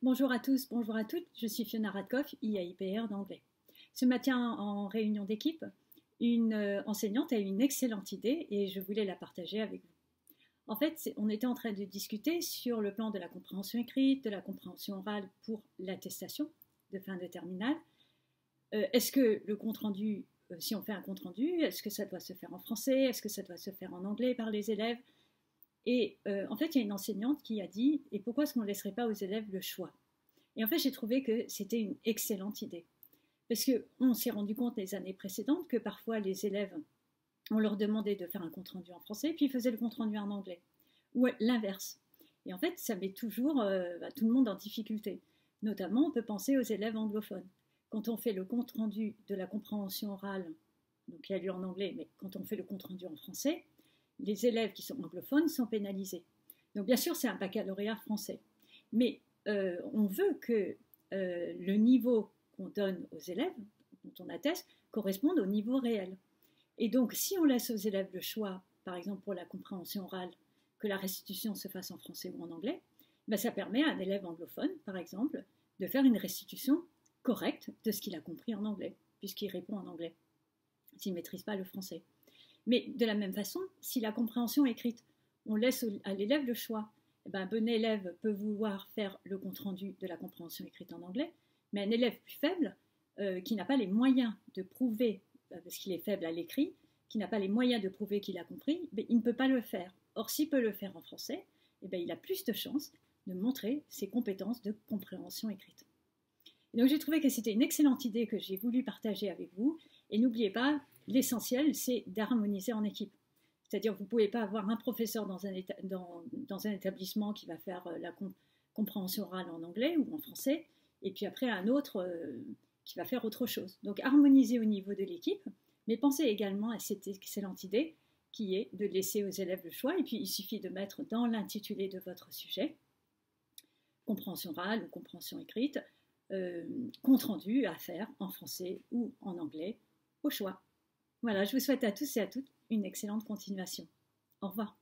Bonjour à tous, bonjour à toutes, je suis Fiona Radkoff, IAIPR d'anglais. Ce matin, en réunion d'équipe, une enseignante a eu une excellente idée et je voulais la partager avec vous. En fait, on était en train de discuter sur le plan de la compréhension écrite, de la compréhension orale pour l'attestation de fin de terminale. Est-ce que le compte-rendu, si on fait un compte-rendu, est-ce que ça doit se faire en français? Est-ce que ça doit se faire en anglais par les élèves? Et en fait, il y a une enseignante qui a dit « Et pourquoi est-ce qu'on ne laisserait pas aux élèves le choix ?» Et en fait, j'ai trouvé que c'était une excellente idée. Parce qu'on s'est rendu compte les années précédentes que parfois les élèves, on leur demandait de faire un compte-rendu en français, puis ils faisaient le compte-rendu en anglais. Ou l'inverse. Et en fait, ça met toujours tout le monde en difficulté. Notamment, on peut penser aux élèves anglophones. Quand on fait le compte-rendu de la compréhension orale, donc il y a lieu en anglais, mais quand on fait le compte-rendu en français, les élèves qui sont anglophones sont pénalisés. Donc bien sûr, c'est un baccalauréat français. Mais on veut que le niveau qu'on donne aux élèves, dont on atteste, corresponde au niveau réel. Et donc, si on laisse aux élèves le choix, par exemple pour la compréhension orale, que la restitution se fasse en français ou en anglais, ben ça permet à un élève anglophone, par exemple, de faire une restitution correcte de ce qu'il a compris en anglais, puisqu'il répond en anglais, s'il ne maîtrise pas le français. Mais de la même façon, si la compréhension écrite, on laisse à l'élève le choix, eh ben, un bon élève peut vouloir faire le compte-rendu de la compréhension écrite en anglais, mais un élève plus faible, qui n'a pas les moyens de prouver, parce qu'il est faible à l'écrit, qui n'a pas les moyens de prouver qu'il a compris, il ne peut pas le faire. Or, s'il peut le faire en français, eh ben, il a plus de chances de montrer ses compétences de compréhension écrite. Et donc j'ai trouvé que c'était une excellente idée que j'ai voulu partager avec vous. Et n'oubliez pas, l'essentiel, c'est d'harmoniser en équipe. C'est-à-dire que vous ne pouvez pas avoir un professeur dans un établissement qui va faire la compréhension orale en anglais ou en français, et puis après un autre qui va faire autre chose. Donc harmoniser au niveau de l'équipe, mais pensez également à cette excellente idée qui est de laisser aux élèves le choix. Et puis il suffit de mettre dans l'intitulé de votre sujet, compréhension orale ou compréhension écrite, compte rendu à faire en français ou en anglais, au choix. Voilà, je vous souhaite à tous et à toutes une excellente continuation. Au revoir.